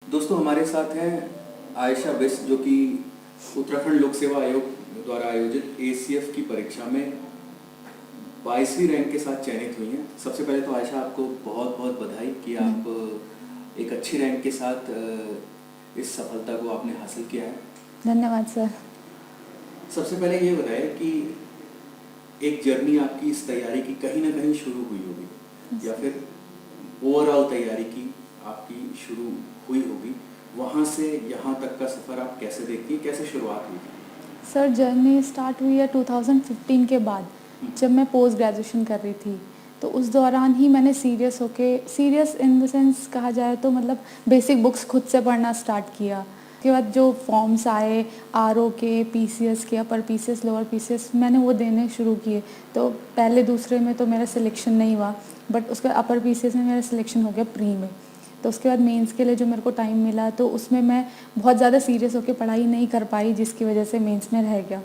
दोस्तों हमारे साथ हैं आयशा बिस, जो कि उत्तराखंड लोक सेवा आयोग द्वारा आयोजित एसीएफ की परीक्षा में 22वीं रैंक के साथ चयनित हुई हैं। सबसे पहले तो आयशा, आपको बहुत बहुत बधाई कि आप एक अच्छी रैंक के साथ इस सफलता को आपने हासिल किया है। धन्यवाद सर। सबसे पहले ये बताएं कि एक जर्नी आपकी इस तैयारी की कहीं ना कहीं शुरू हुई होगी, या फिर ओवरऑल तैयारी की आपकी शुरू हुई होगी। वहाँ से यहाँ तक का सफ़र आप कैसे देखती हैं, कैसे शुरुआत हुई थी? सर जर्नी स्टार्ट हुई है 2015 के बाद, जब मैं पोस्ट ग्रेजुएशन कर रही थी। तो उस दौरान ही मैंने सीरियस इन द सेंस कहा जाए तो मतलब बेसिक बुक्स खुद से पढ़ना स्टार्ट किया। उसके बाद जो फॉर्म्स आए आरओ के, पीसीएस के, अपर पीसीएस, लोअर पीसीएस, मैंने वो देने शुरू किए। तो पहले दूसरे में तो मेरा सिलेक्शन नहीं हुआ, बट उसके अपर पीसीएस में मेरा सिलेक्शन हो गया प्री में। तो उसके बाद मेंस के लिए जो मेरे को टाइम मिला, तो उसमें मैं बहुत ज़्यादा सीरियस होकर पढ़ाई नहीं कर पाई, जिसकी वजह से मेंस में रह गया।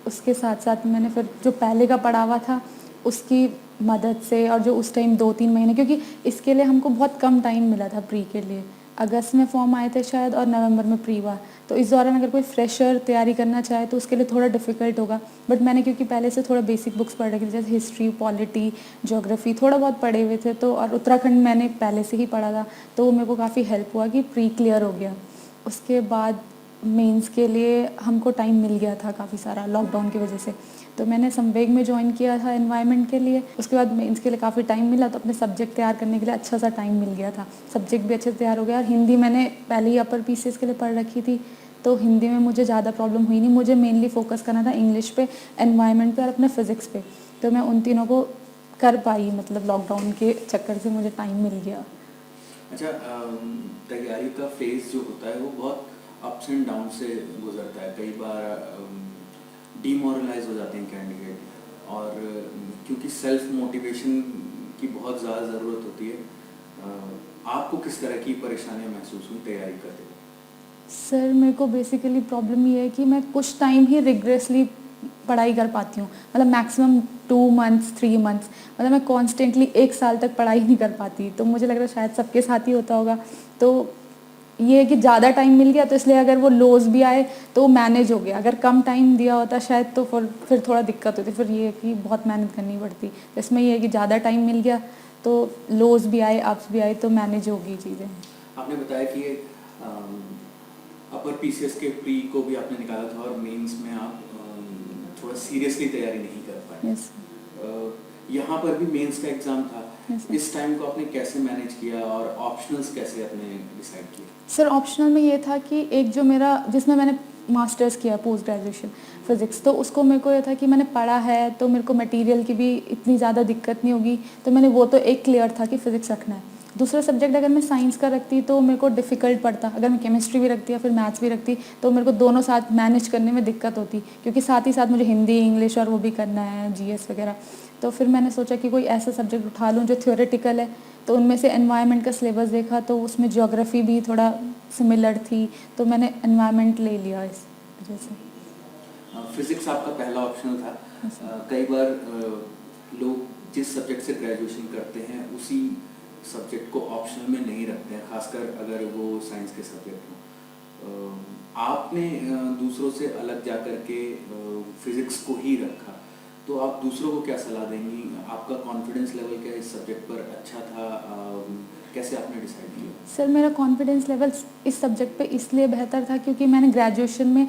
उसके साथ साथ मैंने फिर जो पहले का पढ़ा हुआ था उसकी मदद से, और जो उस टाइम 2-3 महीने, क्योंकि इसके लिए हमको बहुत कम टाइम मिला था प्री के लिए। अगस्त में फॉर्म आए थे शायद, और नवंबर में प्री हुआ। तो इस दौरान अगर कोई फ्रेशर तैयारी करना चाहे तो उसके लिए थोड़ा डिफिकल्ट होगा। बट मैंने क्योंकि पहले से थोड़ा बेसिक बुक्स पढ़ रखी थी, जैसे हिस्ट्री, पॉलिटी, ज्योग्राफी थोड़ा बहुत पढ़े हुए थे, तो और उत्तराखंड मैंने पहले से ही पढ़ा था, तो वो मेरे को काफ़ी हेल्प हुआ कि प्री क्लियर हो गया। उसके बाद मेंस के लिए हमको टाइम मिल गया था काफ़ी सारा, लॉकडाउन की वजह से। तो मैंने संवेग में ज्वाइन किया था एनवायरनमेंट के लिए। उसके बाद मेंस के लिए काफ़ी टाइम मिला, तो अपने सब्जेक्ट तैयार करने के लिए अच्छा सा टाइम मिल गया था। सब्जेक्ट भी अच्छे से तैयार हो गया, और हिंदी मैंने पहले ही अपर पीसीएस के लिए पढ़ रखी थी, तो हिंदी में मुझे ज़्यादा प्रॉब्लम हुई नहीं। मुझे मेनली फोकस करना था इंग्लिश पे, एनवायरनमेंट पे, और अपने फिज़िक्स पे। तो मैं उन तीनों को कर पाई, मतलब लॉकडाउन के चक्कर से मुझे टाइम मिल गया। अच्छा, तैयारी का फेज जो होता है वो बहुत अप्स एंड डाउन से गुजरता है। कई बार डीमोरलाइज हो जाते हैं कैंडिडेट, और क्योंकि सेल्फ मोटिवेशन की बहुत ज़्यादा ज़रूरत होती है। आपको किस तरह की परेशानियां महसूस हुई तैयारी करते वक्त? सर मेरे को बेसिकली प्रॉब्लम ये है कि मैं कुछ टाइम ही रिग्रेसली पढ़ाई कर पाती हूँ, मतलब मैक्सिमम 2 मंथ्स 3 मंथ्स, मतलब मैं कॉन्स्टेंटली 1 साल तक पढ़ाई नहीं कर पाती। तो मुझे लग रहा है शायद सबके साथ ही होता होगा। तो ये है कि ज़्यादा टाइम मिल गया, तो इसलिए अगर वो लोज भी आए तो वो मैनेज हो गया। अगर कम टाइम दिया होता शायद तो फिर थोड़ा दिक्कत होती, फिर ये है कि बहुत मेहनत करनी पड़ती। तो इसमें ये है कि ज़्यादा टाइम मिल गया, तो लोज भी आए, अप्स भी आए, तो मैनेज होगी चीज़ें। आपने बताया कि अपर पीसीएस के प्री को भी आपने निकाला था, और मेंस में आप थोड़ा सीरियसली तैयारी नहीं कर पाए। यस। यहाँ पर भी मेंस का एग्ज़ाम था। यस। इस टाइम को आपने कैसे मैनेज किया, और ऑप्शनल्स कैसे आपने डिसाइड किए? सर ऑप्शनल में ये था कि एक जो मेरा, जिसमें मैंने मास्टर्स किया पोस्ट ग्रेजुएशन फिज़िक्स, तो उसको मेरे को ये था कि मैंने पढ़ा है तो मेरे को मटेरियल की भी इतनी ज़्यादा दिक्कत नहीं होगी। तो मैंने वो तो एक क्लियर था कि फ़िज़िक्स रखना है। दूसरा सब्जेक्ट अगर मैं साइंस का रखती तो मेरे को डिफ़िकल्ट पड़ता। अगर मैं केमिस्ट्री भी रखती या फिर मैथ्स भी रखती, तो मेरे को दोनों साथ मैनेज करने में दिक्कत होती, क्योंकि साथ ही साथ मुझे हिंदी, इंग्लिश और वो भी करना है, जीएस वगैरह। तो फिर मैंने सोचा कि कोई ऐसा सब्जेक्ट उठा लूँ जो थ्योरेटिकल है। तो उनमें से एनवायरनमेंट का सिलेबस देखा, तो उसमें ज्योग्राफी भी थोड़ा सिमिलर थी, तो मैंने एनवायरनमेंट ले लिया इस वजह से। फिजिक्स आपका पहला ऑप्शनल था। कई बार लोग जिस सब्जेक्ट से ग्रेजुएशन करते हैं उसी सब्जेक्ट को ऑप्शनल में नहीं रखते हैं, खासकर अगर वो साइंस के सब्जेक्ट हों। आपने दूसरों से अलग जा कर के फिजिक्स को ही रखा, तो आप दूसरों को क्या सलाह देंगी? आपका कॉन्फिडेंस लेवल क्या इस सब्जेक्ट पर अच्छा था? कैसे आपने डिसाइड किया? सर मेरा कॉन्फिडेंस लेवल इस सब्जेक्ट पे इसलिए बेहतर था क्योंकि मैंने ग्रेजुएशन में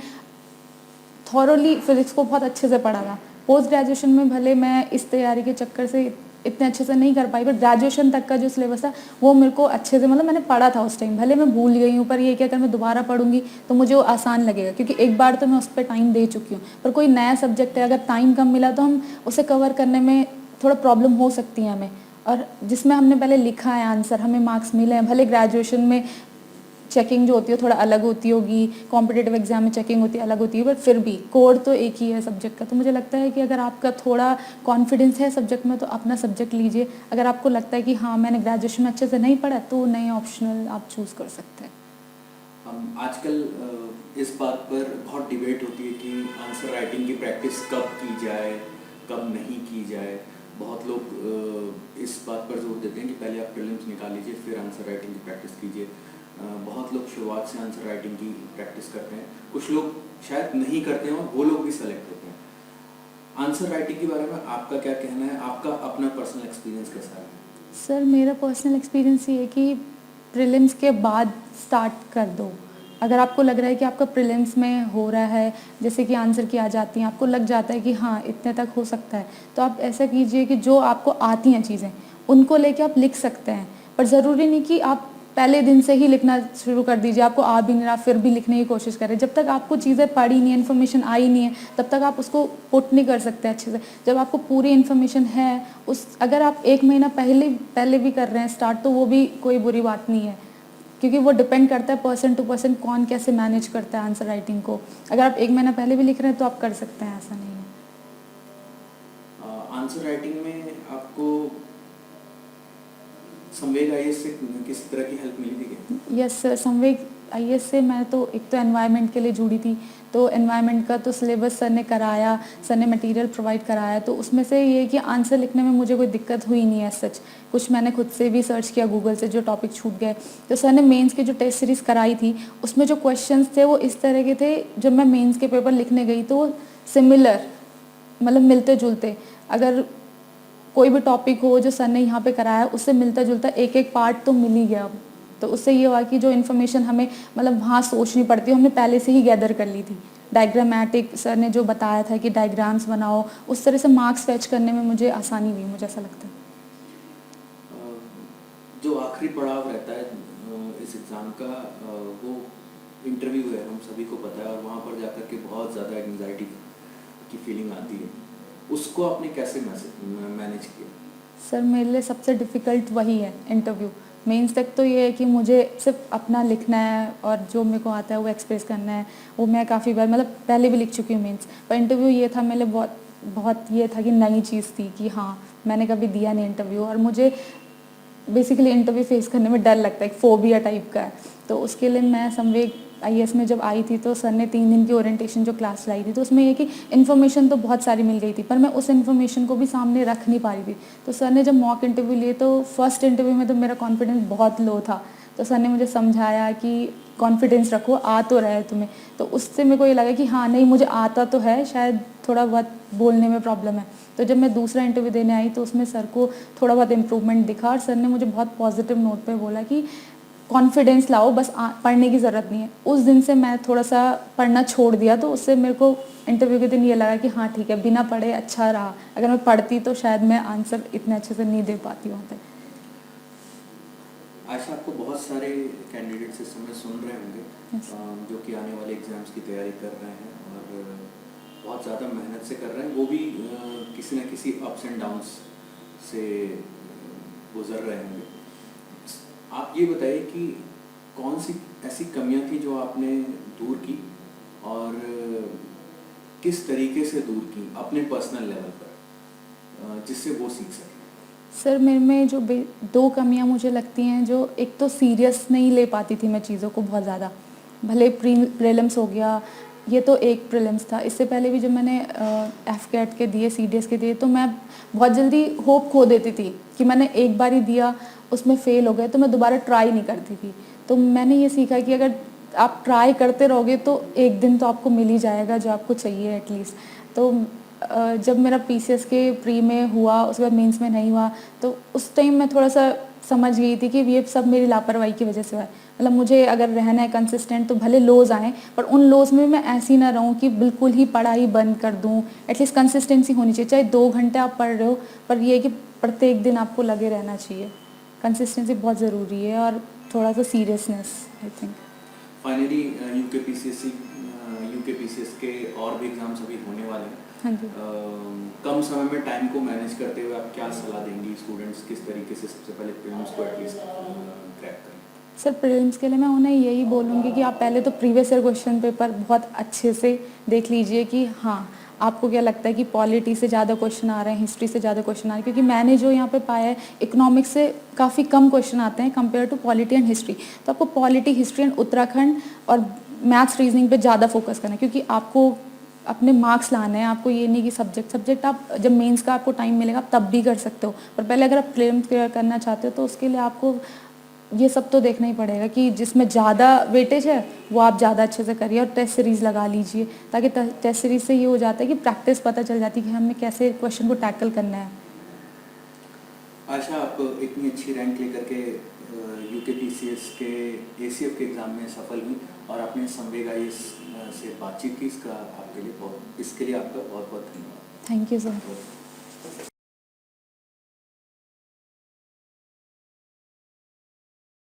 थॉरोली फिज़िक्स को बहुत अच्छे से पढ़ा था। पोस्ट ग्रेजुएशन में भले मैं इस तैयारी के चक्कर से इतने अच्छे से नहीं कर पाई, बट ग्रेजुएशन तक का जो सिलेबस था वो मेरे को अच्छे से, मतलब मैंने पढ़ा था उस टाइम। भले मैं भूल गई हूँ, पर ये कि अगर मैं दोबारा पढ़ूंगी तो मुझे वो आसान लगेगा, क्योंकि एक बार तो मैं उस पर टाइम दे चुकी हूँ। पर कोई नया सब्जेक्ट है, अगर टाइम कम मिला तो हम उसे कवर करने में थोड़ा प्रॉब्लम हो सकती है हमें। और जिसमें हमने पहले लिखा है आंसर, हमें मार्क्स मिले हैं, भले ग्रेजुएशन में चेकिंग जो होती है थोड़ा अलग होती होगी, कॉम्पिटिटिव एग्जाम में चेकिंग होती है अलग होती है, बट फिर भी कोर तो एक ही है सब्जेक्ट का। तो मुझे लगता है कि अगर आपका थोड़ा कॉन्फिडेंस है सब्जेक्ट में तो अपना सब्जेक्ट लीजिए। अगर आपको लगता है कि हाँ मैंने ग्रेजुएशन में अच्छे से नहीं पढ़ा, तो नए ऑप्शनल आप चूज़ कर सकते हैं। आजकल इस बात पर बहुत डिबेट होती है कि आंसर राइटिंग की प्रैक्टिस कब की जाए, कब नहीं की जाए। बहुत लोग इस बात पर जोर देते हैं कि पहले आप प्रीलिम्स निकाल लीजिए, फिर आंसर राइटिंग की प्रैक्टिस कीजिए। बहुत लोग शुरुआत से आंसर राइटिंग की प्रैक्टिस करते हैं, कुछ लोग शायद नहीं करते हैं और वो लोग भी सेलेक्ट होते हैं। आंसर राइटिंग के बारे में आपका क्या कहना है, आपका अपना पर्सनल एक्सपीरियंस कैसा है? सर मेरा पर्सनल एक्सपीरियंस ये है कि प्रीलिम्स के बाद स्टार्ट कर दो। अगर आपको लग रहा है कि आपका प्रीलिम्स में हो रहा है, जैसे कि आंसर की आ जाती हैं, आपको लग जाता है कि हाँ इतने तक हो सकता है, तो आप ऐसा कीजिए कि जो आपको आती हैं चीज़ें उनको लेके आप लिख सकते हैं। पर ज़रूरी नहीं कि आप पहले दिन से ही लिखना शुरू कर दीजिए, आपको आ भी नहीं रहा फिर भी लिखने की कोशिश करें। जब तक आपको चीज़ें पढ़ी नहीं है, इन्फॉर्मेशन आई नहीं है, तब तक आप उसको पुट नहीं कर सकते अच्छे से। जब आपको पूरी इन्फॉर्मेशन है, उस अगर आप 1 महीना पहले भी कर रहे हैं स्टार्ट, तो वो भी कोई बुरी बात नहीं है, क्योंकि वो डिपेंड करता है पर्सन टू पर्सन कौन कैसे मैनेज करता है आंसर राइटिंग को। अगर आप 1 महीना पहले भी लिख रहे हैं तो आप कर सकते हैं, ऐसा नहीं है। आंसर राइटिंग में आपको संवेग आईएएस से किस तरह की हेल्प मिली थी क्या? यस सर, संवेग आईएएस से मैं तो एक तो एनवायरनमेंट के लिए जुड़ी थी, तो एनवायरनमेंट का तो सिलेबस सर ने कराया, सर ने मटेरियल प्रोवाइड कराया, तो उसमें से ये है कि आंसर लिखने में मुझे कोई दिक्कत हुई नहीं है सच। कुछ मैंने खुद से भी सर्च किया गूगल से, जो टॉपिक छूट गए। तो सर ने मेंस की जो टेस्ट सीरीज़ कराई थी, उसमें जो क्वेश्चंस थे वो इस तरह के थे, जब मैं मेंस के पेपर लिखने गई तो सिमिलर, मतलब मिलते जुलते। अगर कोई भी टॉपिक हो जो सर ने यहाँ पे कराया, उससे मिलता जुलता एक एक पार्ट तो मिल ही गया। तो उससे ये हुआ कि जो इन्फॉर्मेशन हमें मतलब वहाँ सोचनी पड़ती है, हमने पहले से ही गैदर कर ली थी। डायग्रामेटिक सर ने जो बताया था कि डायग्राम्स बनाओ, उस तरह से मार्क्स फैच करने में मुझे आसानी हुई, मुझे ऐसा लगता है। जो आखिरी पड़ाव रहता है इस एग्ज़ाम का, वो इंटरव्यू है, हम सभी को पता है, और वहाँ पर जाकर के बहुत ज़्यादा एंग्जाइटी की फीलिंग आती है। उसको आपने कैसे मैनेज किया? सर मेरे लिए सबसे डिफ़िकल्ट वही है, इंटरव्यू। मेंस तक तो ये है कि मुझे सिर्फ अपना लिखना है और जो मेरे को आता है वो एक्सप्रेस करना है। वो मैं काफ़ी बार मतलब पहले भी लिख चुकी हूँ मेंस। पर इंटरव्यू ये था मेरे लिए बहुत बहुत ये था कि नई चीज़ थी कि हाँ, मैंने कभी दिया नहीं इंटरव्यू, और मुझे बेसिकली इंटरव्यू फेस करने में डर लगता है, एक फोबिया टाइप का है। तो उसके लिए मैं संवेग आईएएस में जब आई थी, तो सर ने 3 दिन की ओरिएंटेशन जो क्लास लाई थी, तो उसमें ये कि इन्फॉर्मेशन तो बहुत सारी मिल गई थी, पर मैं उस इन्फॉर्मेशन को भी सामने रख नहीं पा रही थी। तो सर ने जब मॉक इंटरव्यू लिए, तो फर्स्ट इंटरव्यू में तो मेरा कॉन्फिडेंस बहुत लो था। तो सर ने मुझे समझाया कि कॉन्फिडेंस रखो, आ तो रहा है तुम्हें। तो उससे मेरे को ये लगा कि हाँ नहीं, मुझे आता तो है, शायद थोड़ा बहुत बोलने में प्रॉब्लम है। तो जब मैं दूसरा इंटरव्यू देने आई, तो उसमें सर को थोड़ा बहुत इम्प्रूवमेंट दिखा, और सर ने मुझे बहुत पॉजिटिव नोट पे बोला कि कॉन्फिडेंस लाओ, बस पढ़ने की ज़रूरत नहीं है। उस दिन से मैं थोड़ा सा पढ़ना छोड़ दिया, तो उससे मेरे को इंटरव्यू के दिन ये लगा कि हाँ ठीक है, बिना पढ़े अच्छा रहा। अगर मैं पढ़ती तो शायद मैं आंसर इतने अच्छे से नहीं दे पाती वहाँ पे। आशा, आपको बहुत सारे कैंडिडेट्स इस समय सुन रहे होंगे जो कि आने वाले एग्ज़ाम्स की तैयारी कर रहे हैं और बहुत ज़्यादा मेहनत से कर रहे हैं। वो भी किसी न किसी अप्स एंड डाउन्स से गुजर रहे होंगे। आप ये बताइए कि कौन सी ऐसी कमियां थी जो आपने दूर की, और किस तरीके से दूर की अपने पर्सनल लेवल पर, जिससे वो सीख सके? सर मेरे में जो 2 कमियाँ मुझे लगती हैं, जो एक तो सीरियस नहीं ले पाती थी मैं चीज़ों को बहुत ज़्यादा। भले प्रीलिम्स हो गया, ये तो एक प्रीलिम्स था। इससे पहले भी जब मैंने एफकेट के दिए, सीडीएस के दिए, तो मैं बहुत जल्दी होप खो देती थी कि मैंने एक बार ही दिया, उसमें फ़ेल हो गए, तो मैं दोबारा ट्राई नहीं करती थी। तो मैंने ये सीखा कि अगर आप ट्राई करते रहोगे तो एक दिन तो आपको मिल ही जाएगा जो आपको चाहिए एटलीस्ट। तो जब मेरा पीसीएस के प्री में हुआ, उसके बाद मेंस में नहीं हुआ, तो उस टाइम मैं थोड़ा सा समझ गई थी कि ये सब मेरी लापरवाही की वजह से हुआ है। मतलब मुझे अगर रहना है कंसिस्टेंट, तो भले लोज आएँ, पर उन लोज में मैं ऐसी ना रहूँ कि बिल्कुल ही पढ़ाई बंद कर दूँ। एटलीस्ट कंसिस्टेंसी होनी चाहिए, चाहे 2 घंटे आप पढ़ रहे हो, पर ये है कि प्रत्येक दिन आपको लगे रहना चाहिए। कंसिस्टेंसी बहुत ज़रूरी है, और थोड़ा सा सीरियसनेस, आई थिंक। फाइनली यूकेपीसीएस के और भी एग्ज़ाम्स अभी होने वाले हैं। हाँ जी। कम समय में टाइम को मैनेज करते हुए आप क्या सलाह देंगी स्टूडेंट्स, किस तरीके से सबसे पहले प्रीलिम्स को एटलीस्ट क्रैक करें? सर प्रीलिम्स के लिए मैं उन्हें यही बोलूँगी कि आप पहले तो प्रीवियस ईयर क्वेश्चन पेपर बहुत अच्छे से देख लीजिए कि हाँ, आपको क्या लगता है कि पॉलिटी से ज़्यादा क्वेश्चन आ रहे हैं, हिस्ट्री से ज़्यादा क्वेश्चन आ रहे हैं। क्योंकि मैंने जो यहाँ पे पाया है, इकोनॉमिक्स से काफ़ी कम क्वेश्चन आते हैं compare to polity and history. तो आपको पॉलिटी, हिस्ट्री एंड उत्तराखंड और मैथ्स, रीजनिंग पे ज़्यादा फोकस करना है, क्योंकि आपको अपने मार्क्स लाने हैं। आपको ये नहीं कि सब्जेक्ट आप जब मेंस का आपको टाइम मिलेगा आप तब भी कर सकते हो, पर पहले अगर आप प्रीलिम्स क्लियर करना चाहते हो, तो उसके लिए आपको ये सब तो देखना ही पड़ेगा कि जिसमें ज़्यादा वेटेज है वो आप ज़्यादा अच्छे से करिए और टेस्ट सीरीज़ लगा लीजिए, ताकि टेस्ट सीरीज़ से ये हो जाता है कि प्रैक्टिस पता चल जाती है कि हमें कैसे क्वेश्चन को टैकल करना है। आशा, आप इतनी अच्छी रैंक लेकर के यूकेपीसीएस के एसीएफ के एग्ज़ाम में सफल हुई और आपने संवेग आईएएस से बातचीत की, इसके लिए आपका बहुत बहुत धन्यवाद। Thank you sir.